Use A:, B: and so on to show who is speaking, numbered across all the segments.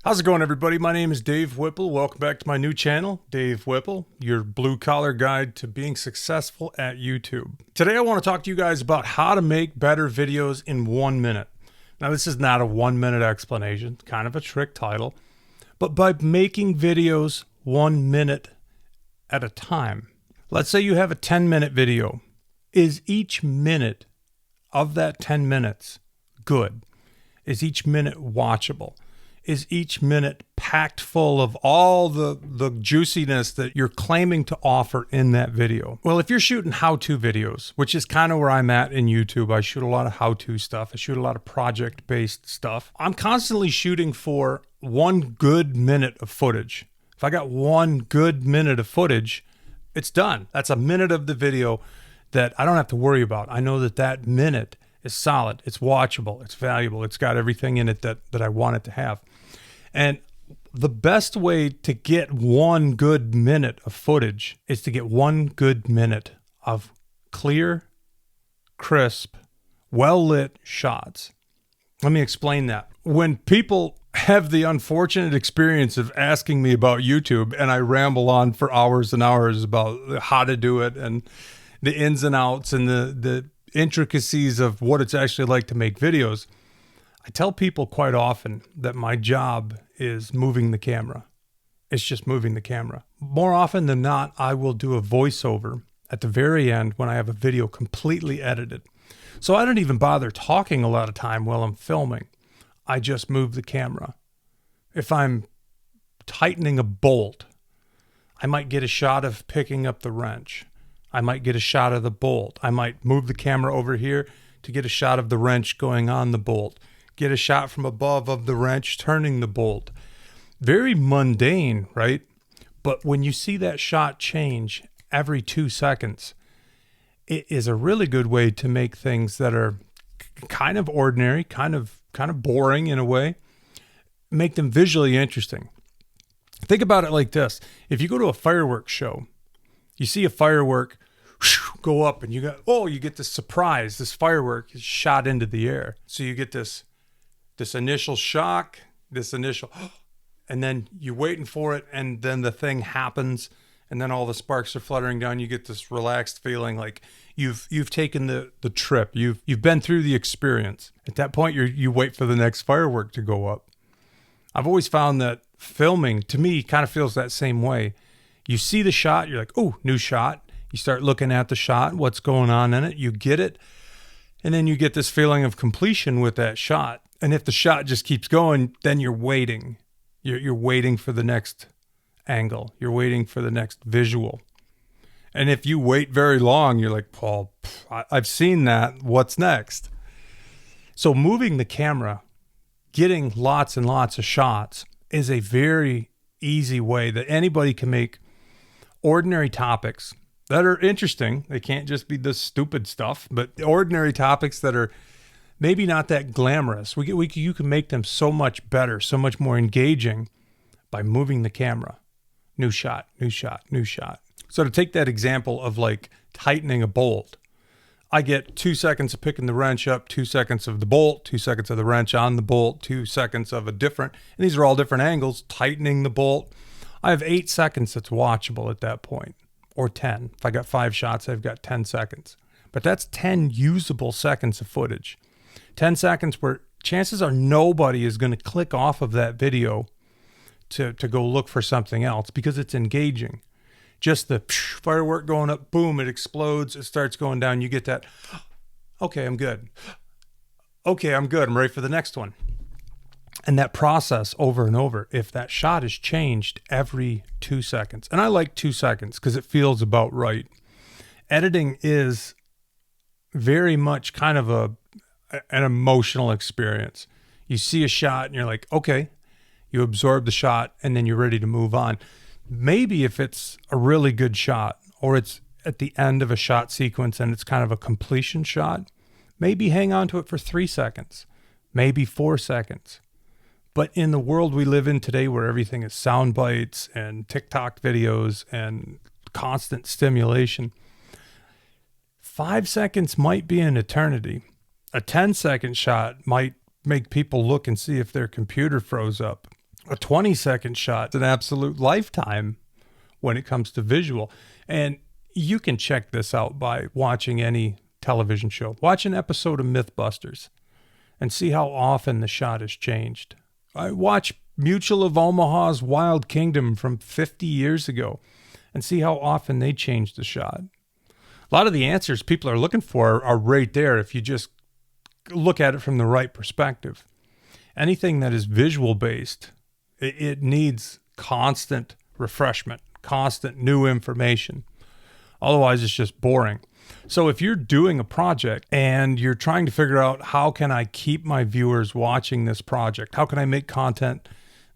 A: How's it going, everybody? My name is Dave Whipple. Welcome back to my new channel, Dave Whipple, your blue-collar guide to being successful at YouTube. Today, I want to talk to you guys about how to make better videos in 1 minute. Now, this is not a 1-minute explanation, kind of a trick title, but by making videos 1 minute at a time. Let's say you have a 10-minute video. Is each minute of that 10 minutes good? Is each minute watchable? Is each minute packed full of all the juiciness that you're claiming to offer in that video? Well, if you're shooting how-to videos, which is kind of where I'm at in YouTube, I shoot a lot of how-to stuff. I shoot a lot of project-based stuff. I'm constantly shooting for 1 good minute of footage. If I got 1 good minute of footage, it's done. That's a minute of the video that I don't have to worry about. I know that that minute is solid. It's watchable. It's valuable. It's got everything in it that I want it to have. And the best way to get 1 good minute of footage is to get 1 good minute of clear, crisp, well-lit shots. Let me explain that. When people have the unfortunate experience of asking me about YouTube and I ramble on for hours and hours about how to do it and the ins and outs and the intricacies of what it's actually like to make videos, I tell people quite often that my job is moving the camera. It's just moving the camera. More often than not, I will do a voiceover at the very end when I have a video completely edited. So I don't even bother talking a lot of time while I'm filming. I just move the camera. If I'm tightening a bolt, I might get a shot of picking up the wrench. I might get a shot of the bolt. I might move the camera over here to get a shot of the wrench going on the bolt. Get a shot from above of the wrench turning the bolt. Very mundane, right? But when you see that shot change every 2 seconds, it is a really good way to make things that are kind of ordinary, kind of boring in a way, make them visually interesting. Think about it like this. If you go to a fireworks show, you see a firework go up and you get this surprise. This firework is shot into the air. So you get this initial shock, and then you're waiting for it, and then the thing happens, and then all the sparks are fluttering down. You get this relaxed feeling like you've taken the trip. You've been through the experience. At that point, you wait for the next firework to go up. I've always found that filming, to me, kind of feels that same way. You see the shot, you're like, oh, new shot. You start looking at the shot, what's going on in it. You get it, and then you get this feeling of completion with that shot. And if the shot just keeps going, then you're waiting. You're waiting for the next angle. You're waiting for the next visual. And if you wait very long, you're like, Paul, I've seen that. What's next? So moving the camera, getting lots and lots of shots is a very easy way that anybody can make ordinary topics that are interesting. They can't just be the stupid stuff, but ordinary topics that are maybe not that glamorous. You can make them so much better, so much more engaging by moving the camera. New shot, new shot, new shot. So to take that example of like tightening a bolt, I get 2 seconds of picking the wrench up, 2 seconds of the bolt, 2 seconds of the wrench on the bolt, 2 seconds of a different, and these are all different angles, tightening the bolt. I have 8 seconds that's watchable at that point, or 10. If I got 5 shots, I've got 10 seconds. But that's 10 usable seconds of footage. 10 seconds where chances are nobody is going to click off of that video to go look for something else because it's engaging. Just the firework going up, boom, it explodes, it starts going down. You get that, okay, I'm good. Okay, I'm good. I'm ready for the next one. And that process over and over, if that shot is changed every 2 seconds, and I like 2 seconds because it feels about right. Editing is very much kind of an emotional experience. You see a shot and you're like, okay, you absorb the shot and then you're ready to move on. Maybe if it's a really good shot or it's at the end of a shot sequence and it's kind of a completion shot, maybe hang on to it for 3 seconds, maybe 4 seconds. But in the world we live in today where everything is sound bites and TikTok videos and constant stimulation, 5 seconds might be an eternity. A 10-second shot might make people look and see if their computer froze up. A 20-second shot is an absolute lifetime when it comes to visual. And you can check this out by watching any television show. Watch an episode of Mythbusters and see how often the shot has changed. I watch Mutual of Omaha's Wild Kingdom from 50 years ago and see how often they changed the shot. A lot of the answers people are looking for are right there if you just look at it from the right perspective. Anything that is visual based, it needs constant refreshment, constant new information. Otherwise, it's just boring. So if you're doing a project and you're trying to figure out how can I keep my viewers watching this project? How can I make content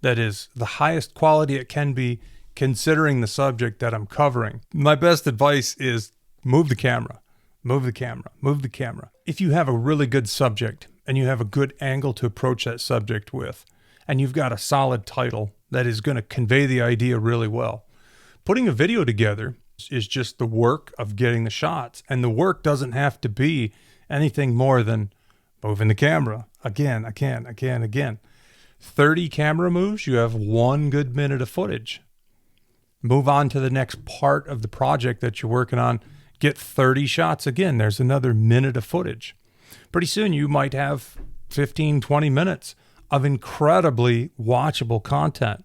A: that is the highest quality it can be considering the subject that I'm covering? My best advice is move the camera, move the camera, move the camera. If you have a really good subject and you have a good angle to approach that subject with, and you've got a solid title that is going to convey the idea really well, putting a video together is just the work of getting the shots. And the work doesn't have to be anything more than moving the camera again. 30 camera moves, you have 1 good minute of footage. Move on to the next part of the project that you're working on. Get 30 shots again. There's another minute of footage. Pretty soon you might have 15, 20 minutes of incredibly watchable content.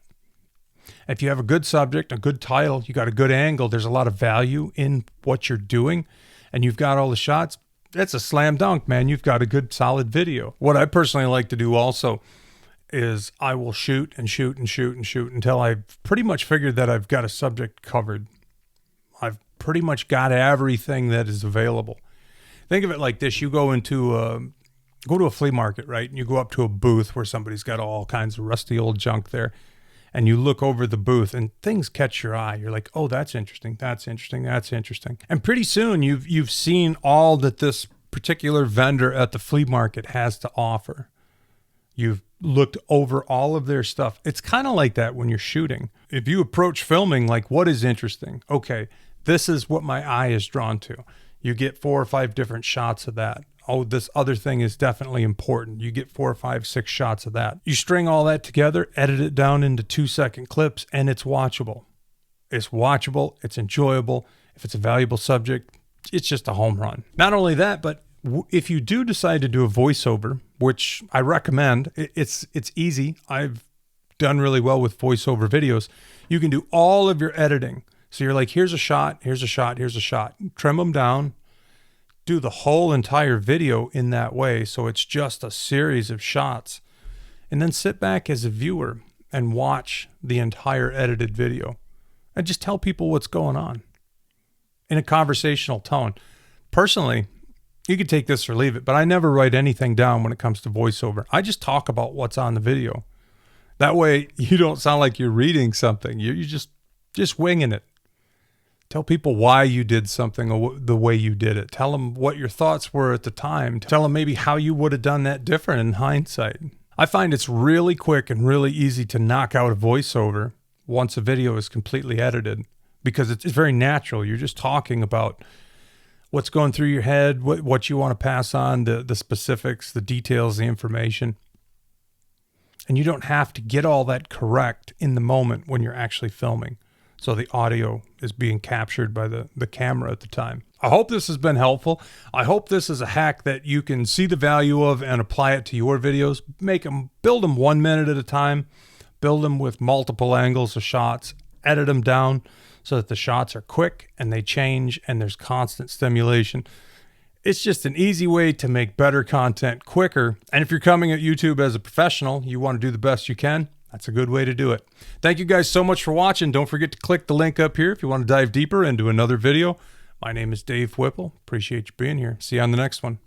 A: If you have a good subject, a good title, you got a good angle, there's a lot of value in what you're doing, and you've got all the shots, that's a slam dunk, man. You've got a good, solid video. What I personally like to do also is I will shoot until I've pretty much figured that I've got a subject covered. I've pretty much got everything that is available. Think of it like this. You go to a flea market, right? And you go up to a booth where somebody's got all kinds of rusty old junk there. And you look over the booth and things catch your eye. You're like, oh, that's interesting. That's interesting. That's interesting. And pretty soon you've seen all that this particular vendor at the flea market has to offer. You've looked over all of their stuff. It's kind of like that when you're shooting. If you approach filming like, what is interesting? Okay, this is what my eye is drawn to. You get 4 or 5 different shots of that. Oh, this other thing is definitely important. You get 4 or 5, 6 shots of that. You string all that together, edit it down into 2-second clips, and it's watchable. It's watchable. It's enjoyable. If it's a valuable subject, it's just a home run. Not only that, but if you do decide to do a voiceover, which I recommend, it's easy. I've done really well with voiceover videos. You can do all of your editing. So you're like, here's a shot, here's a shot, here's a shot. Trim them down. Do the whole entire video in that way, so it's just a series of shots, and then sit back as a viewer and watch the entire edited video and just tell people what's going on in a conversational tone. Personally, you could take this or leave it, but I never write anything down when it comes to voiceover. I just talk about what's on the video. That way you don't sound like you're reading something. You're just winging it. Tell people why you did something the way you did it. Tell them what your thoughts were at the time. Tell them maybe how you would have done that different in hindsight. I find it's really quick and really easy to knock out a voiceover once a video is completely edited because it's very natural. You're just talking about what's going through your head, what you want to pass on, the specifics, the details, the information. And you don't have to get all that correct in the moment when you're actually filming. So the audio is being captured by the camera at the time. I hope this has been helpful. I hope this is a hack that you can see the value of and apply it to your videos. Build them 1 minute at a time. Build them with multiple angles of shots. Edit them down so that the shots are quick and they change and there's constant stimulation. It's just an easy way to make better content quicker. And if you're coming at YouTube as a professional, you want to do the best you can, that's a good way to do it. Thank you guys so much for watching. Don't forget to click the link up here if you want to dive deeper into another video. My name is Dave Whipple. Appreciate you being here. See you on the next one.